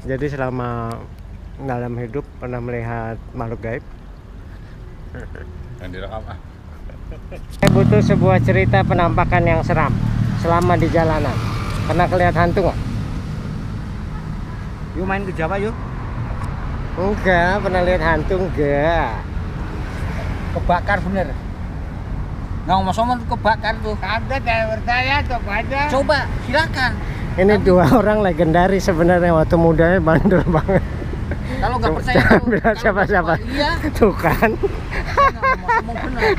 Jadi selama dalam hidup pernah melihat makhluk gaib? Yang direkam Saya butuh sebuah cerita penampakan yang seram selama di jalanan. Pernah kelihatan hantu nggak? Yuk main ke Jawa yuk. Enggak, pernah lihat hantu enggak? Kebakar bener. Nggak ngomong kebakar tuh. Ada driver saya, coba aja. Coba silakan. Ini dua orang legendaris sebenarnya, waktu mudanya bandel banget. Kalau nggak percaya Jangan tuh, bilang kalau siapa-siapa. Iya. Tuh kan. Saya nggak ngomong bener.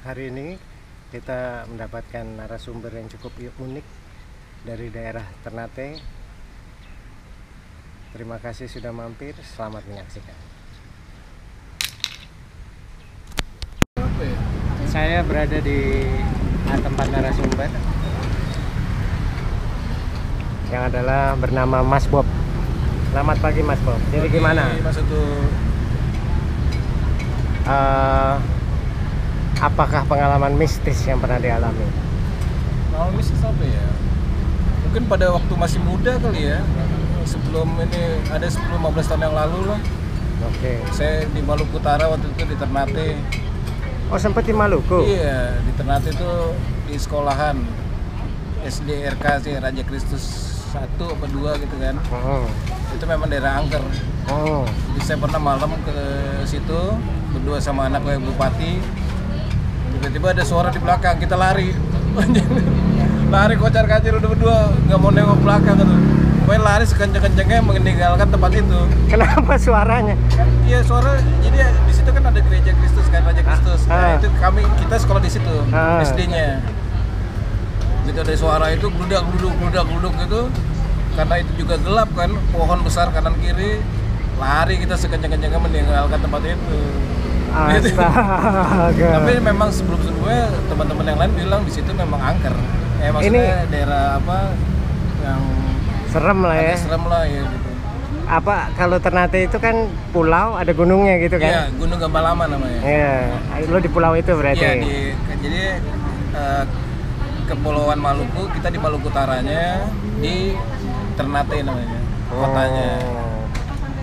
Hari ini kita mendapatkan narasumber yang cukup unik dari daerah Ternate. Terima kasih sudah mampir, selamat menyaksikan. Saya berada di tempat narasumber yang adalah bernama Mas Bob. Selamat pagi Mas Bob. Jadi gimana? Mas itu Apakah pengalaman mistis yang pernah dialami? mau mistis apa ya? Mungkin pada waktu masih muda kali ya. Sebelum ini ada 10-15 tahun yang lalu lah. Oke. Saya di Maluku Utara waktu itu di Ternate. Oh, sempat di Maluku? Iya, di Ternate itu di sekolahan SDRK sih, Raja Kristus 1 apa 2 gitu kan. Oh. Itu memang daerah angker. Oh. Jadi saya pernah malam ke situ berdua sama anak gue bupati. Tiba-tiba ada suara di belakang, kita lari. Lari kocar-kacir udah berdua, nggak mau nengok belakang gitu. Pokoknya lari sekenceng-kencengnya meninggalkan tempat itu. Kenapa suaranya? Kan iya suara, jadi di situ kan ada gereja Kristus kan, Raja Kristus. Nah, itu kita sekolah di situ, SD-nya. Gitu ada suara itu gludak gitu. Karena itu juga gelap kan, pohon besar kanan kiri. Lari kita sekenceng-kencengnya meninggalkan tempat itu. Astaga. Tapi memang sebelum-sebelumnya teman-teman yang lain bilang di situ memang angker. Maksudnya Ini daerah apa yang serem lah ya. agak serem lah ya gitu. Apa kalau Ternate itu kan pulau, ada gunungnya gitu kan? Iya, Gunung Gambalama namanya. Iya, lo di pulau itu berarti. Iya, jadi Kepulauan Maluku, kita di Maluku Utaranya, di Ternate namanya, kotanya.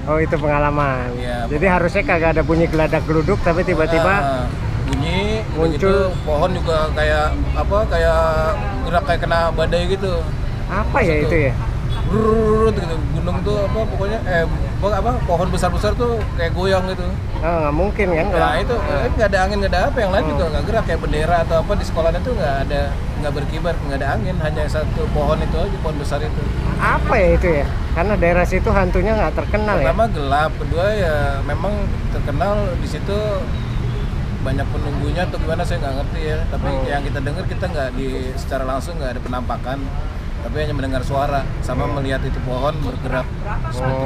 Oh, itu pengalaman. Iya, jadi harusnya kagak ada bunyi geladak geruduk, tapi tiba-tiba bunyi muncul. begitu, pohon juga kayak gerak kayak kena badai gitu. Apa ya itu ya? Brrrr gitu. Gunung tuh pokoknya pohon besar-besar tuh kayak goyang gitu. Oh, nggak mungkin kan? Nah itu nggak ada angin, nggak ada apa, yang lain juga nggak gerak, kayak bendera atau apa di sekolahnya tuh nggak berkibar, nggak ada angin, hanya satu pohon itu aja, pohon besar itu. Apa ya itu ya? Karena daerah situ hantunya nggak terkenal. Pertama ya. gelap, kedua ya memang terkenal di situ banyak penunggunya atau gimana saya nggak ngerti ya. Tapi yang kita dengar, kita nggak secara langsung nggak ada penampakan, tapi hanya mendengar suara sama melihat itu pohon bergerak seperti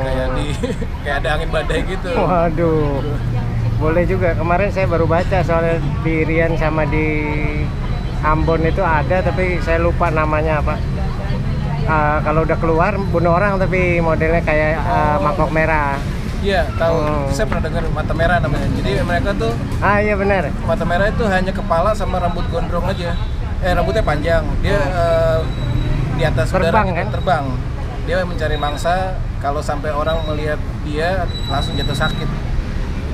kayak ada angin badai gitu. Waduh, boleh juga. Kemarin saya baru baca soal di Rian sama di Ambon itu ada, tapi saya lupa namanya apa. Kalau udah keluar bunuh orang, tapi modelnya kayak mangkok merah. Iya, tahu. Saya pernah dengar mata merah namanya. Jadi mereka tuh Iya benar. mata merah itu hanya kepala sama rambut gondrong aja. Rambutnya panjang. Dia di atas Terbang, udara kan? Terbang. Dia mencari mangsa. Kalau sampai orang melihat dia langsung jatuh sakit.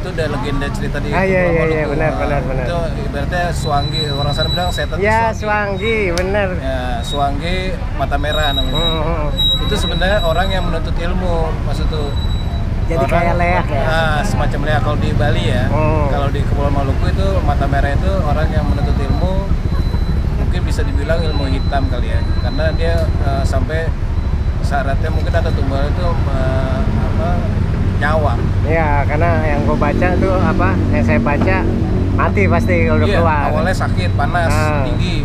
Itu udah legenda cerita di Iya benar. Itu ibaratnya Swangi, orang sana bilang setan. Ya, Swangi, benar. Ya, Swangi mata merah namanya. Itu sebenarnya orang yang menuntut ilmu, maksud tuh. Jadi kayak leak ya? Semacam leak kalau di Bali ya. Kalau di Kepulauan Maluku itu mata merah itu orang yang menuntut ilmu, mungkin bisa dibilang ilmu hitam kali ya, karena dia sampai syaratnya mungkin ada tumbal itu nyawa. Iya, karena yang gue baca tuh yang saya baca mati pasti kalau udah keluar. Awalnya sakit, panas, tinggi.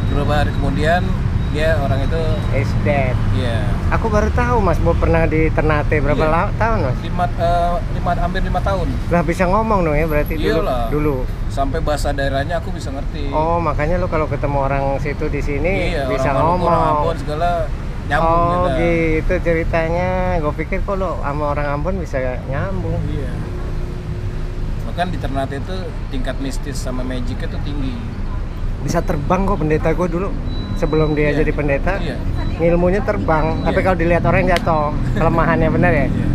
Beberapa hari kemudian dia orang itu is dead. iya. Aku baru tahu Mas Bob pernah di Ternate berapa Iya. tahun Mas? Hampir 5 tahun. Lah bisa ngomong dong ya berarti Iyalah. dulu. Sampai bahasa daerahnya aku bisa ngerti. Oh makanya lu kalau ketemu orang situ di sini iya, bisa orang Maluku, orang ngomong. Ambon segala nyambung Oh kita. gitu ceritanya. Gue pikir kok lo sama orang Ambon bisa nyambung. Iya. Bahkan di Ternate itu tingkat mistis sama magicnya tuh tinggi. Bisa terbang kok pendeta gue dulu sebelum dia Iya. jadi pendeta. Iya. Ilmunya terbang. Tapi Iya. kalau dilihat orang jatuh. Kelemahannya benar ya? Iya.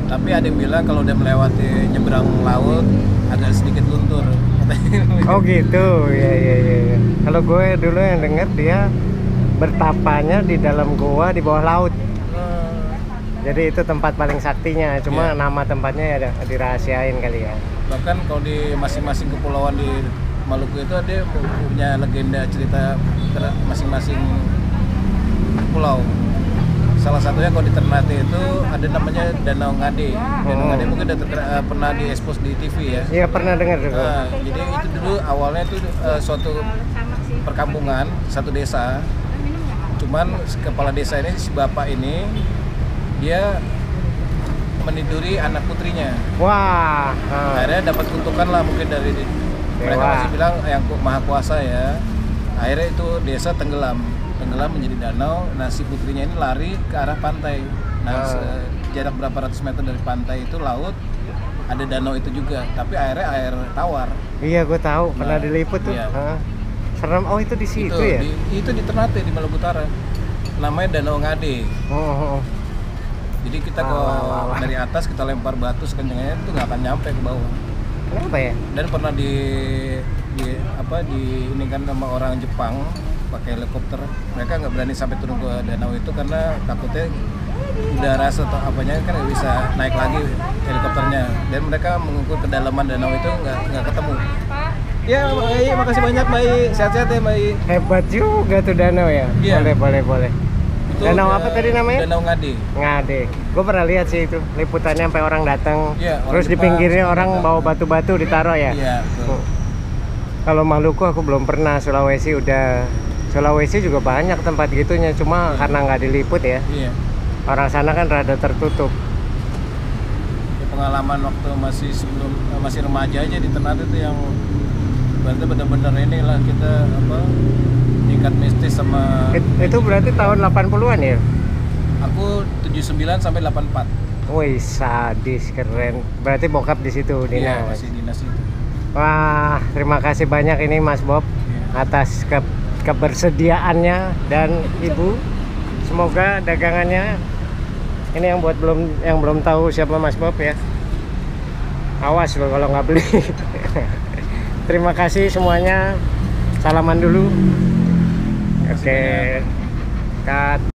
Tapi ada yang bilang kalau udah melewati nyebrang laut agak sedikit luntur. Oh gitu, ya. Kalau gue dulu yang denger dia bertapanya di dalam goa di bawah laut. Jadi itu tempat paling saktinya. Cuma Iya. nama tempatnya ya dirahasiain kali ya. Bahkan kalau di masing-masing kepulauan di Maluku itu ada punya legenda cerita masing-masing pulau. Salah satunya kalau di Ternate itu ada namanya Danau Ngade. Danau Ngade mungkin udah pernah diekspos di TV ya. Iya pernah dengar juga. Jadi itu dulu awalnya itu suatu perkampungan, satu desa. Cuman kepala desa ini si bapak ini dia meniduri anak putrinya. Wah. Akhirnya dapat kutukan lah mungkin dari mereka Dewa. masih bilang yang maha kuasa ya. Akhirnya itu desa tenggelam menjadi danau. Nah si putrinya ini lari ke arah pantai. Nah jarak berapa ratus meter dari pantai itu laut, ada danau itu juga. Tapi airnya air tawar. Iya gue tahu pernah Nah, diliput tuh. iya. Serem. Oh itu di situ itu, ya? itu di Ternate di Maluku Utara. Namanya Danau Ngade. Oh. Jadi kita Wah, kalau wah, wah. dari atas kita lempar batu sekencangnya itu nggak akan nyampe ke bawah. Kenapa ya? Dan pernah di ini kan sama orang Jepang pakai helikopter. Mereka nggak berani sampai turun ke danau itu karena takutnya udara atau apanya kan nggak bisa naik lagi helikopternya. Dan mereka mengukur kedalaman danau itu nggak ketemu. Ya, baik, makasih banyak, baik. Sehat-sehat ya, baik. Hebat juga tuh danau ya? Iya. Boleh. Itu Danau apa tadi namanya? Danau Ngade. Ngade. Gue pernah lihat sih itu liputannya sampai orang datang. Iya, orang Terus di Jepang, pinggirnya orang datang. bawa batu-batu ditaruh ya. Iya, betul. Kalau Maluku aku belum pernah. Sulawesi udah. Sulawesi juga banyak tempat gitunya. Cuma karena nggak diliput ya. Iya. Orang sana kan rada tertutup. Ya, pengalaman waktu masih remaja aja di Ternate itu yang berarti benar-benar inilah kita tingkat mistis sama Itu berarti tahun 80-an ya? aku 79 sampai 84. Wih sadis keren. Berarti bokap di situ Iya, dinas. masih dinas itu. Wah terima kasih banyak ini Mas Bob Iya. atas kebersediaannya dan Ibu. Semoga dagangannya ini yang belum tahu siapa Mas Bob ya. Awas loh kalau nggak beli. Terima kasih semuanya. Salaman dulu. Oke. Cut.